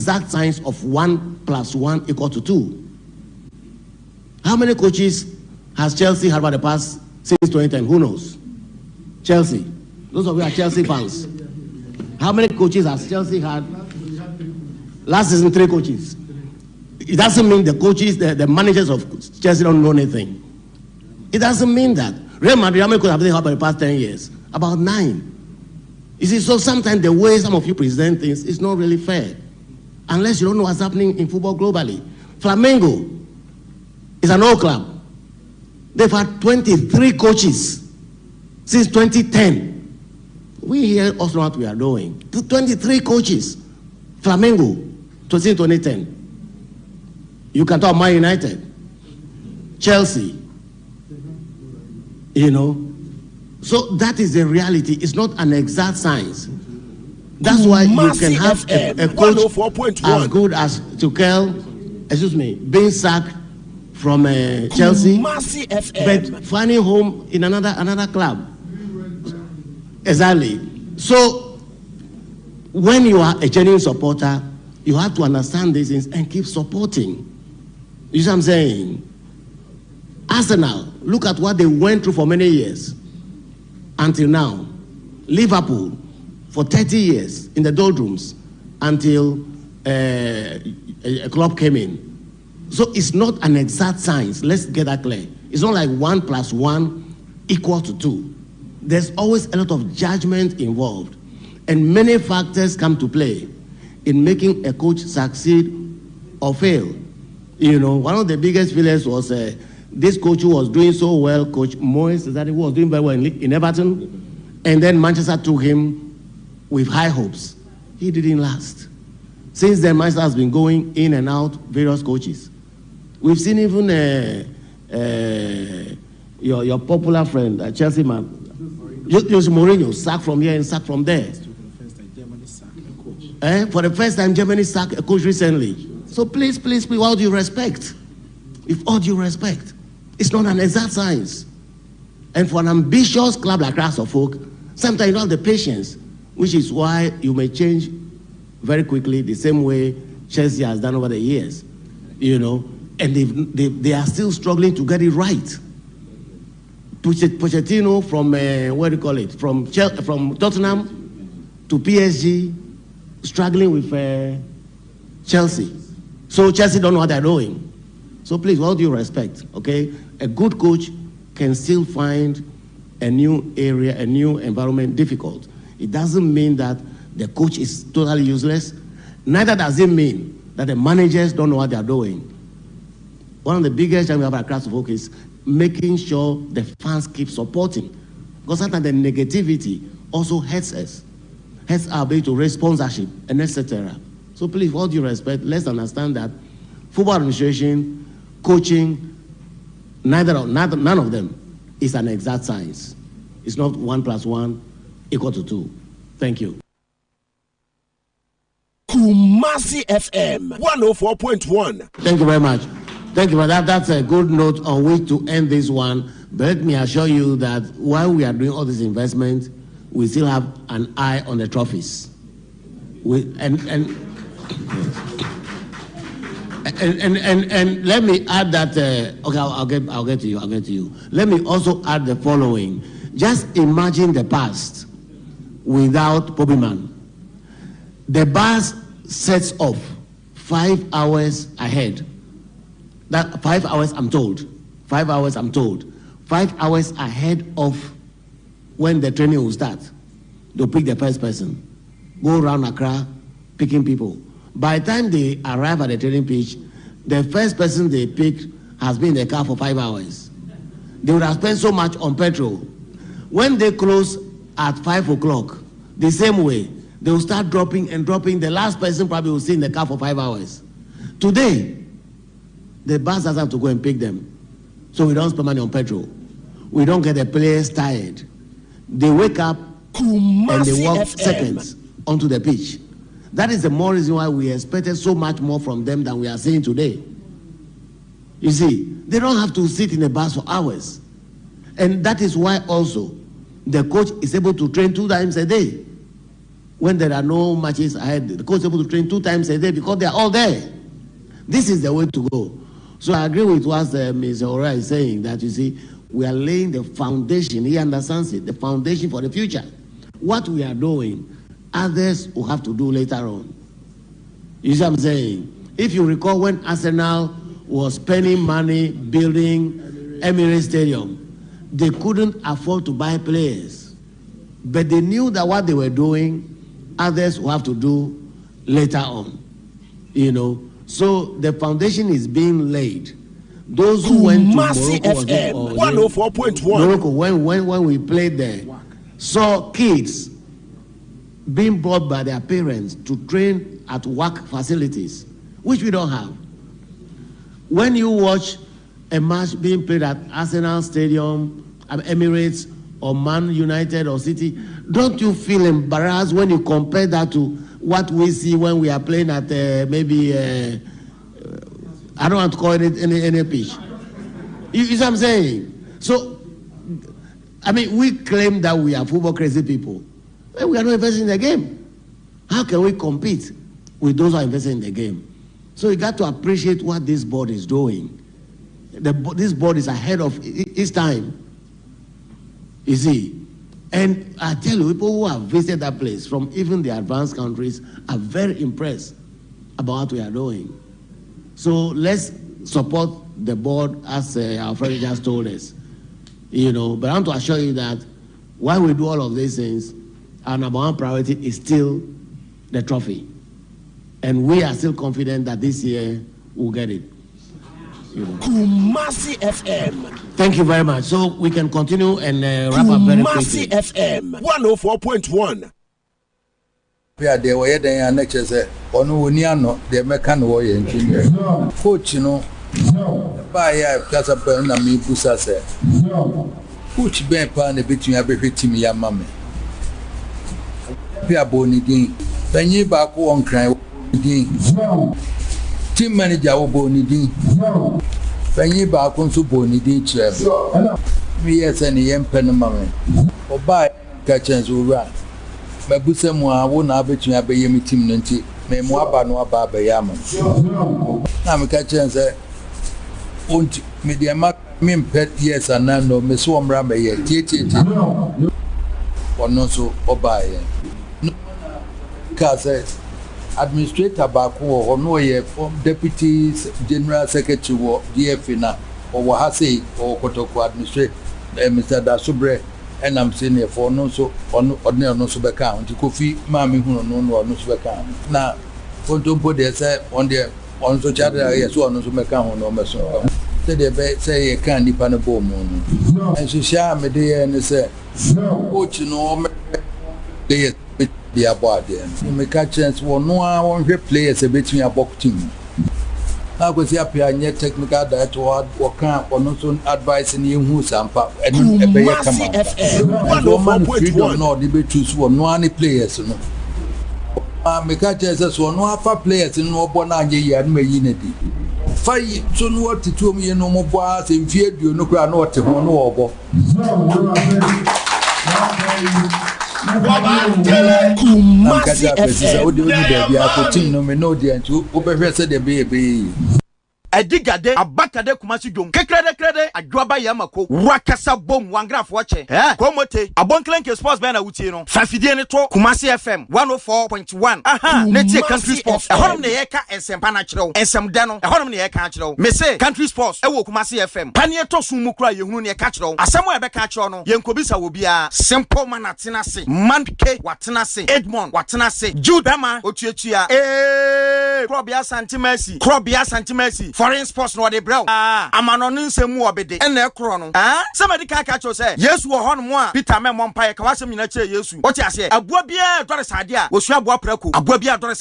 exact science of 1 + 1 = 2. How many coaches has Chelsea had over the past since 2010? Who knows? Chelsea. Those of you are Chelsea fans. How many coaches has Chelsea had? Last season, 3 coaches. It doesn't mean the coaches, the managers of Chelsea don't know anything. It doesn't mean that. Real Madrid, how many coaches have they had for the past 10 years? About 9. You see, so sometimes the way some of you present things is not really fair. Unless you don't know what's happening in football globally. Flamengo is an old club. They've had 23 coaches since 2010. We here also know what we are doing. 23 coaches. Flamengo, since 2010. You can talk Man United, Chelsea, you know. So that is the reality. It's not an exact science. That's why you can have a coach as good as Tuchel, being sacked from Chelsea, but finding home in another club. Exactly. So when you are a genuine supporter, you have to understand these things and keep supporting. You see what I'm saying? Arsenal, look at what they went through for many years until now. Liverpool, for 30 years in the doldrums until a club came in. So it's not an exact science. Let's get that clear. It's not like 1 + 1 = 2. There's always a lot of judgment involved, and many factors come to play in making a coach succeed or fail. You know, one of the biggest failures was this coach who was doing so well, Coach Moyes, that he was doing very well in Everton, and then Manchester took him with high hopes. He didn't last. Since then, Manchester has been going in and out various coaches. We've seen even your popular friend, Chelsea man, Jose Mourinho, sacked from here and sacked from there. For the first time, Germany sacked a coach recently. So please, with all due respect, it's not an exact science. And for an ambitious club like Class of Folk, sometimes you don't have the patience, which is why you may change very quickly, the same way Chelsea has done over the years, you know, and they are still struggling to get it right. Pochettino from Tottenham to PSG, struggling with Chelsea. So Chelsea don't know what they're doing. So please, with all due respect, okay, a good coach can still find a new area, a new environment difficult. It doesn't mean that the coach is totally useless. Neither does it mean that the managers don't know what they're doing. One of the biggest challenges we have at Class of Folk is making sure the fans keep supporting. Because sometimes the negativity also hurts us, hurts our ability to raise sponsorship, and etc. So please, with all due respect, let's understand that football administration, coaching, none of them is an exact science. It's not 1 + 1 = 2. Thank you. KUMASI FM 104.1. Thank you very much. Thank you for that. That's a good note on which to end this one. But let me assure you that while we are doing all this investment, we still have an eye on the trophies. And let me add that. Okay, I'll get to you. Let me also add the following. Just imagine the past without Pobyman. The bus sets off 5 hours ahead. That 5 hours, I'm told. 5 hours, I'm told. 5 hours ahead of when the training will start. They'll pick the first person, go around Accra, picking people. By the time they arrive at the training pitch, the first person they picked has been in the car for 5 hours. They would have spent so much on petrol. When they close at 5 o'clock, the same way, they will start dropping. The last person probably will sit in the car for 5 hours. Today, the bus doesn't have to go and pick them. So we don't spend money on petrol. We don't get the players tired. They wake up and they walk seconds onto the pitch. That is the more reason why we expected so much more from them than we are seeing today. You see, they don't have to sit in the bus for hours. And that is why also the coach is able to train 2 times a day. when there are no matches ahead, the coach is able to train 2 times a day because they are all there. This is the way to go. So I agree with what Ms. Ora is saying, that you see, we are laying the foundation, he understands it, the foundation for the future. What we are doing, others will have to do later on. You see what I'm saying? If you recall when Arsenal was spending money building Emirates Stadium, they couldn't afford to buy players. But they knew that what they were doing, others will have to do later on. You know, so the foundation is being laid. Those who went to Morocco, 104.1. Morocco, when we played there, saw kids being brought by their parents to train at work facilities, which we don't have. When you watch a match being played at Arsenal Stadium, Emirates, or Man United or City, don't you feel embarrassed when you compare that to what we see when we are playing at maybe I don't want to call it any pitch. You see what I'm saying? So, I mean, we claim that we are football crazy people. We are not investing in the game. How can we compete with those who are investing in the game? So you got to appreciate what this board is doing. This board is ahead of its time. You see? And I tell you, people who have visited that place from even the advanced countries are very impressed about what we are doing. So let's support the board as our friend just told us. You know, but I want to assure you that while we do all of these things, our number one priority is still the trophy. And we are still confident that this year we'll get it. You know. KUMASI FM. Thank you very much. So we can continue and wrap up very quickly. KUMASI FM 104.1. Yeah, they were there and lecture said, Ono, the American warrior engineer. Coach, you know, by that's a burn and me, Busa said, Coach Ben Pan between every team, ya mammy. Pia Bonidin, Penny back on cry, team manager Bonidin, Penny back on to Bonidin chair. Me, yes, and the empanama, or buy catchers will run. Mabusemo, I won't have it to have a yemi team nanti, me moaba no ababa yaman. I'm a catcher and say, won't media mark mean pet yes and no, Miss Wamramba yet, or no so obey. No, because administrator back or no year from deputy general secretary or DFina or Wahase or Kotoko administrator, Mr. Dasubre. And I'm saying here for no so on no so account. Kofi Mammy who no so account. Now, for don't put there say on the on so chat yes so no so account no meso. Say they say you can't depend upon moon. And she share me there and say, coach no they be about there. You make a chance for no one players between a box team. I was happy and yet technical that or can't or not so advising you who's and a player come out. You don't know the choose for no any players. No, make a chance for no alpha players in no bonange and may unity. Five soon what to 2 million no more bars in fear you no crowd not to one over. KUMASI FM. Edigade abakade kumasi jom kekrede adwaba yamako wakasa bom wangraf wache komote abonklenke sports band na wutie no fafidie ne to KUMASI FM 104.1 aha netie country sports ehonum ne yeka ensempa na kyerɛw ensemda no ehonum ne yeka kyerɛw me say country sports ewo KUMASI FM panie to so mu kura yehunu ne yeka kyerɛw asɛm a yɛbɛka kyerɛw no yenkobisa wo bia simple man atena se man ke watena se Edmond watena se Jude Bama otuatua krobia santimasi foreign sports no de brew amano no nsemu obede ena ekro no somebody ka cho say yesu wo hono mo a Peter Memon Paye ka wasem nyina che yesu o ti ase abua bia dore sade a wosu abua prako abua bia dore